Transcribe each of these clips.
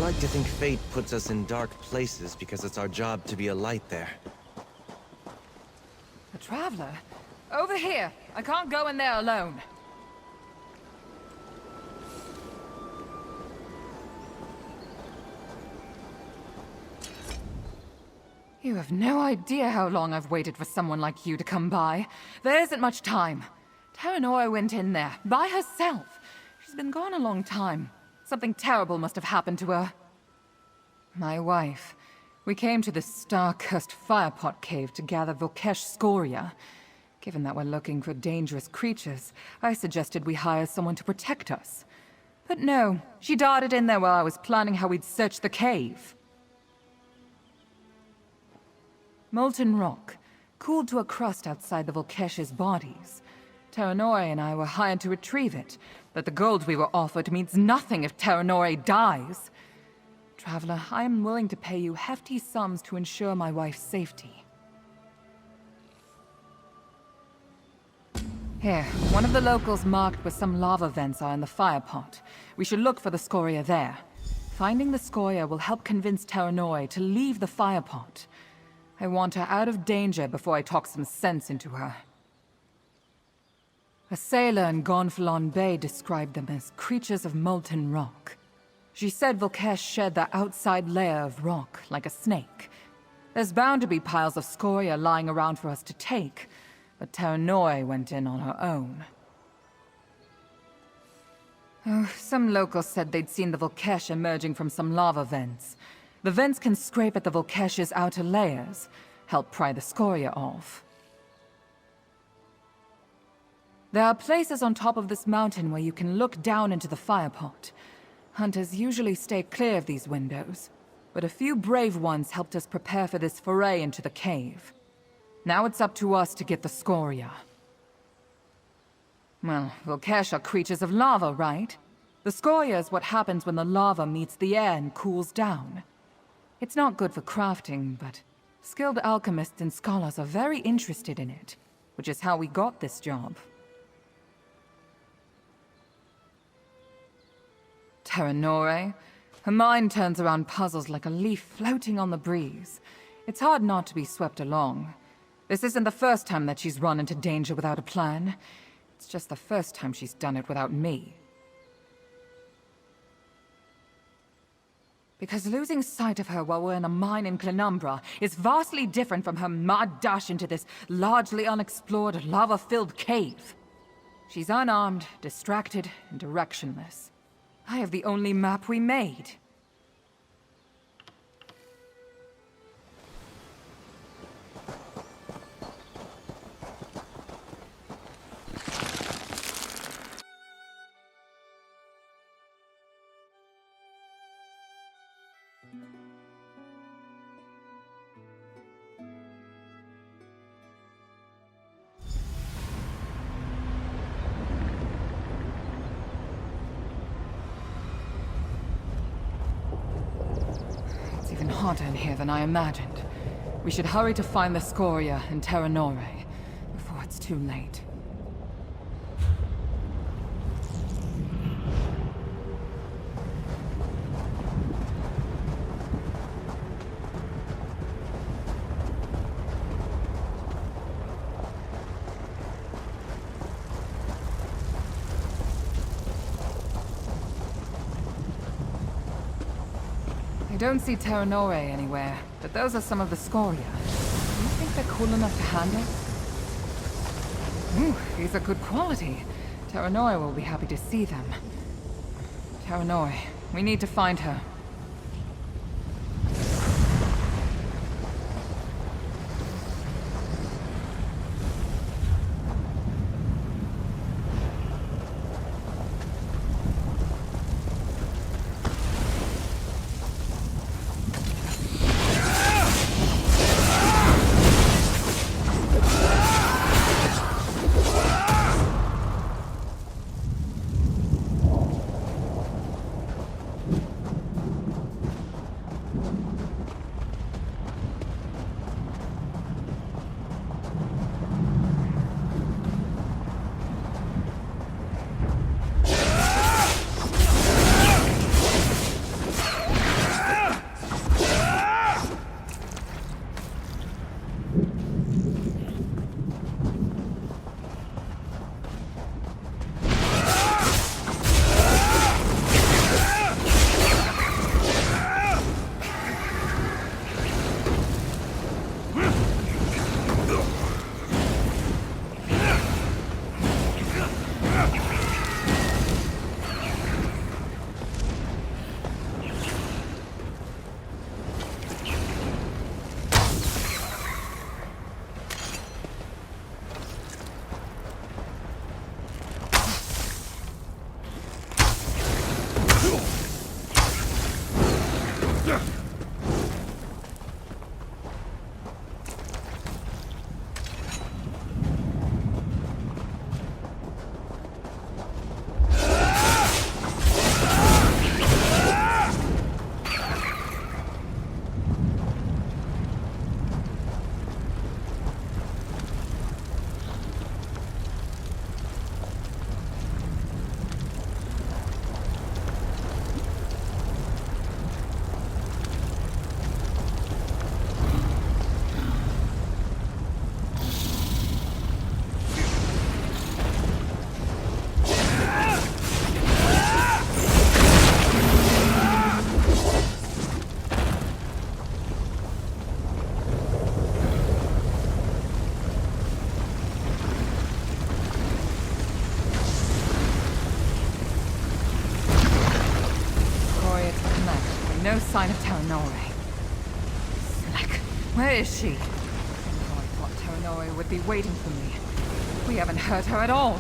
like to think fate puts us in dark places because it's our job to be a light there. A traveler? Over here! I can't go in there alone. You have no idea how long I've waited for someone like you to come by. There isn't much time. Tarrinore went in there, by herself. She's been gone a long time. Something terrible must have happened to her. My wife. We came to this star-cursed firepot cave to gather vulk'esh scoria. Given that we're looking for dangerous creatures, I suggested we hire someone to protect us. But no, she darted in there while I was planning how we'd search the cave. Molten rock, cooled to a crust outside the vulk'esh's bodies. Tarrinore and I were hired to retrieve it, but the gold we were offered means nothing if Tarrinore dies. Traveler, I am willing to pay you hefty sums to ensure my wife's safety. Here, one of the locals marked where some lava vents are in the firepot. We should look for the scoria there. Finding the scoria will help convince Tarrinore to leave the firepot. I want her out of danger before I talk some sense into her. A sailor in Gonfalon Bay described them as creatures of molten rock. She said vulk'esh shed their outside layer of rock, like a snake. There's bound to be piles of scoria lying around for us to take, but Tarrinore went in on her own. Oh, some locals said they'd seen the vulk'esh emerging from some lava vents. The vents can scrape at the vulk'esh's outer layers, help pry the scoria off. There are places on top of this mountain where you can look down into the firepot. Hunters usually stay clear of these windows, but a few brave ones helped us prepare for this foray into the cave. Now it's up to us to get the scoria. Well, vulk'esh are creatures of lava, right? The scoria is what happens when the lava meets the air and cools down. It's not good for crafting, but skilled alchemists and scholars are very interested in it, which is how we got this job. Tarrinore. Her mind turns around puzzles like a leaf floating on the breeze. It's hard not to be swept along. This isn't the first time that she's run into danger without a plan. It's just the first time she's done it without me. Because losing sight of her while we're in a mine in Clinumbra is vastly different from her mad dash into this largely unexplored, lava-filled cave. She's unarmed, distracted, and directionless. I have the only map we made. Even hotter in here than I imagined. We should hurry to find the scoria and Tarrinore before it's too late. I don't see Tarrinore anywhere, but those are some of the scoria. Do you think they're cool enough to handle? Ooh, these are good quality. Tarrinore will be happy to see them. Tarrinore, we need to find her. no sign of Tarrinore. Slack. Where is she? Oh, I thought Tarrinore would be waiting for me. We haven't heard her at all.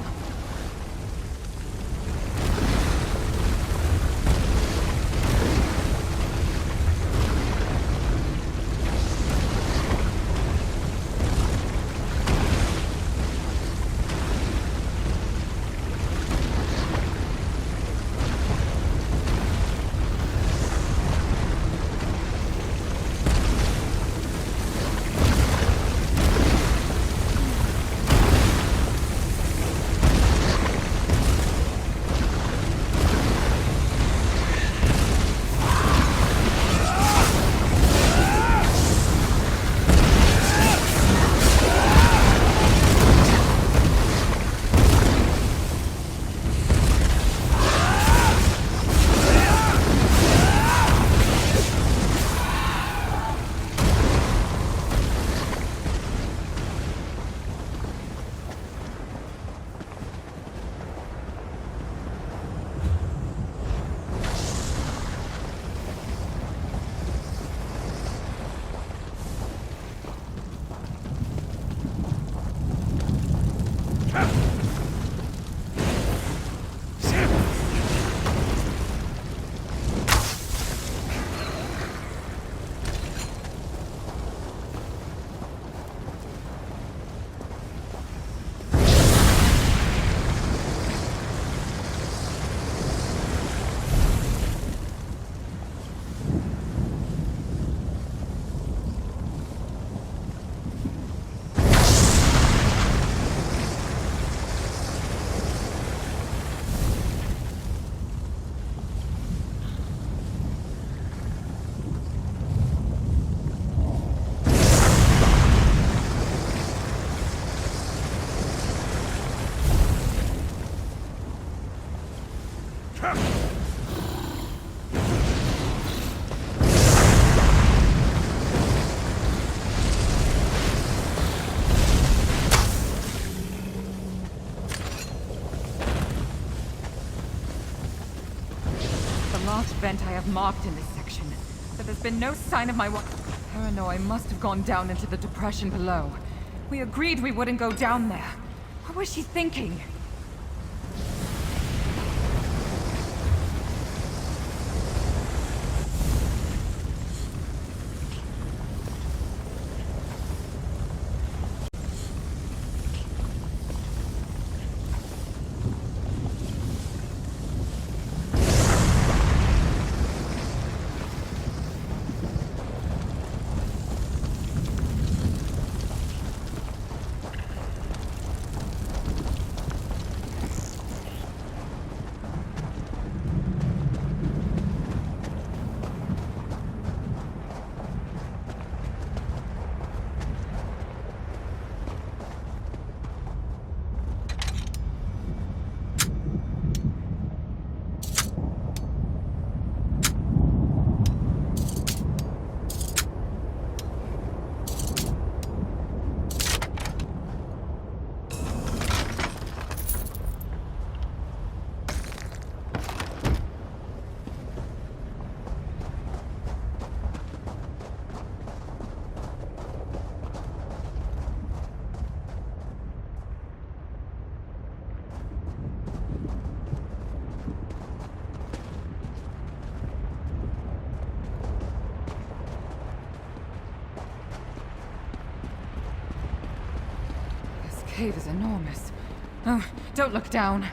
Vent I have marked in this section, but there's been no sign of my Tarrinore must have gone down into the depression below. We agreed we wouldn't go down there. What was she thinking? This cave is enormous. Oh, don't look down.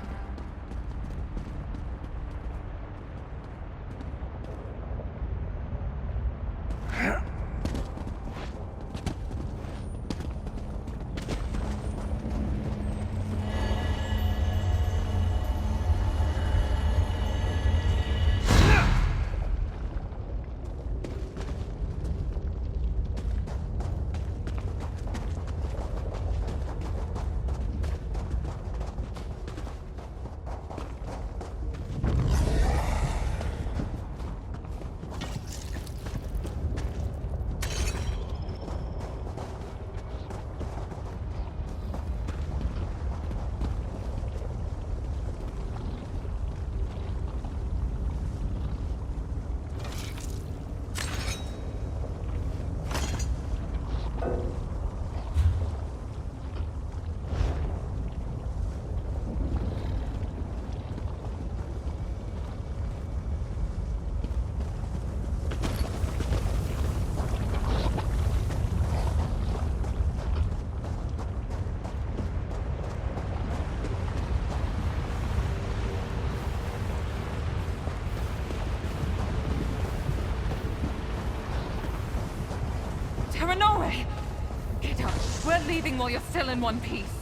leaving while you're still in one piece.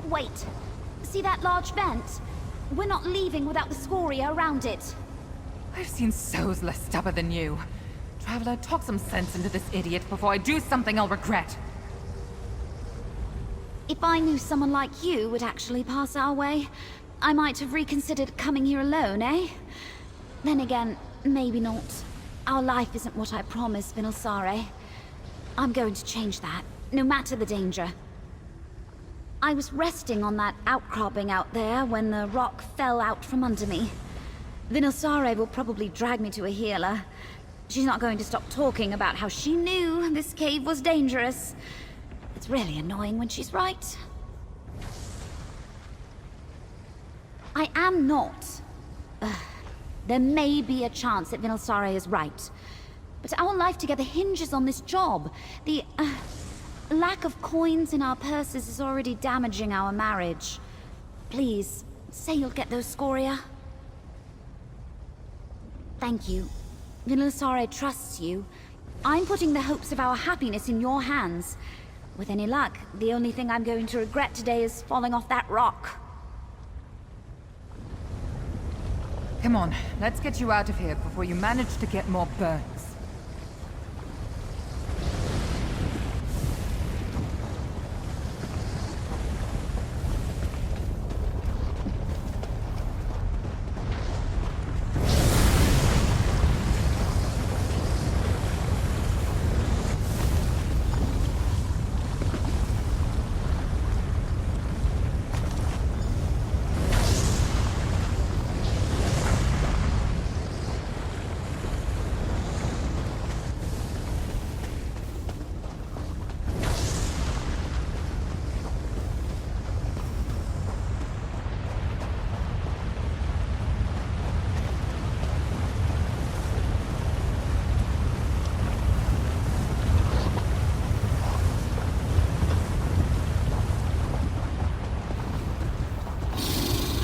Wait. See that large vent? We're not leaving without the scoria around it. I've seen souls less stubborn than you. Traveler, talk some sense into this idiot before I do something I'll regret. If I knew someone like you would actually pass our way, I might have reconsidered coming here alone, eh? Then again, maybe not. Our life isn't what I promised, Vinilsare. I'm going to change that, no matter the danger. I was resting on that outcropping out there when the rock fell out from under me. Vinilsare will probably drag me to a healer. She's not going to stop talking about how she knew this cave was dangerous. It's really annoying when she's right. I am not. There may be a chance that Vinilsare is right. But our life together hinges on this job. The lack of coins in our purses is already damaging our marriage. Please, say you'll get those scoria. Thank you. Vinilsare trusts you. I'm putting the hopes of our happiness in your hands. With any luck, the only thing I'm going to regret today is falling off that rock. Come on, let's get you out of here before you manage to get more burns.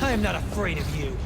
I am not afraid of you.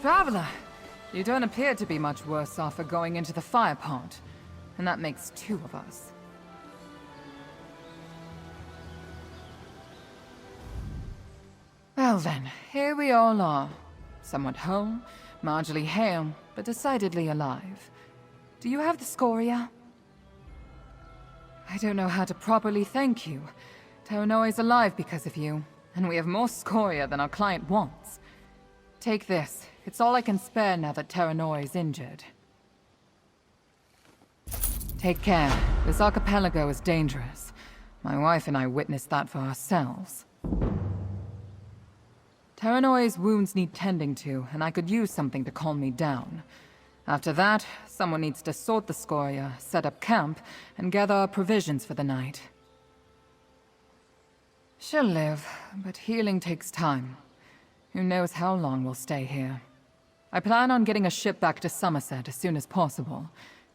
Traveler, you don't appear to be much worse off for going into the fire pond. And that makes two of us. Well, Well then, here we all are. Somewhat whole, marginally hale, but decidedly alive. Do you have the scoria? I don't know how to properly thank you. Tarrinore's alive because of you, and we have more scoria than our client wants. Take this. It's all I can spare now that Tarrinore is injured. Take care. This archipelago is dangerous. My wife and I witnessed that for ourselves. Tarrinore's wounds need tending to, and I could use something to calm me down. After that, someone needs to sort the scoria, set up camp, and gather our provisions for the night. She'll live, but healing takes time. Who knows how long we'll stay here. I plan on getting a ship back to Somerset as soon as possible.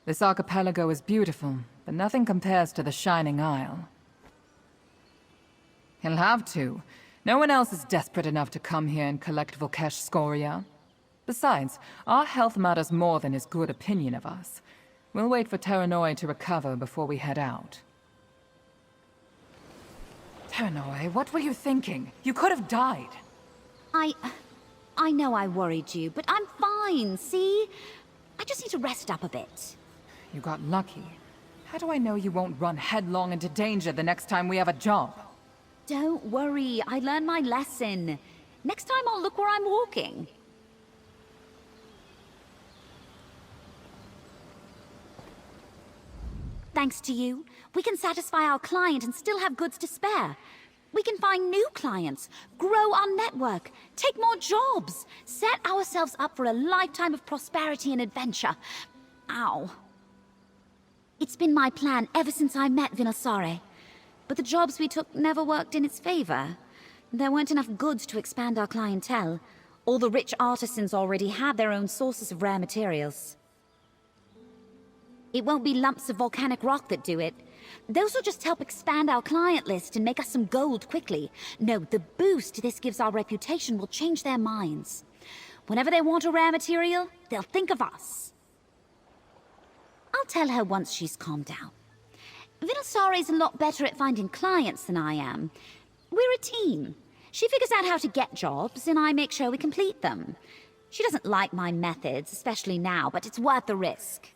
This archipelago is beautiful, but nothing compares to the Shining Isle. He'll have to. No one else is desperate enough to come here and collect vulk'esh scoria. Besides, our health matters more than his good opinion of us. We'll wait for Tarrinore to recover before we head out. Tarrinore, what were you thinking? You could have died. I know I worried you, but I'm fine, see? I just need to rest up a bit. You got lucky. How do I know you won't run headlong into danger the next time we have a job? Don't worry, I learned my lesson. Next time I'll look where I'm walking. Thanks to you, we can satisfy our client and still have goods to spare. We can find new clients, grow our network, take more jobs, set ourselves up for a lifetime of prosperity and adventure. Ow. It's been my plan ever since I met Vinilsare. But the jobs we took never worked in its favor. There weren't enough goods to expand our clientele. All the rich artisans already had their own sources of rare materials. It won't be lumps of volcanic rock that do it. Those will just help expand our client list and make us some gold quickly. No, the boost this gives our reputation will change their minds. Whenever they want a rare material, they'll think of us. I'll tell her once she's calmed down. Vinilsare's a lot better at finding clients than I am. We're a team. She figures out how to get jobs, and I make sure we complete them. She doesn't like my methods, especially now, but it's worth the risk.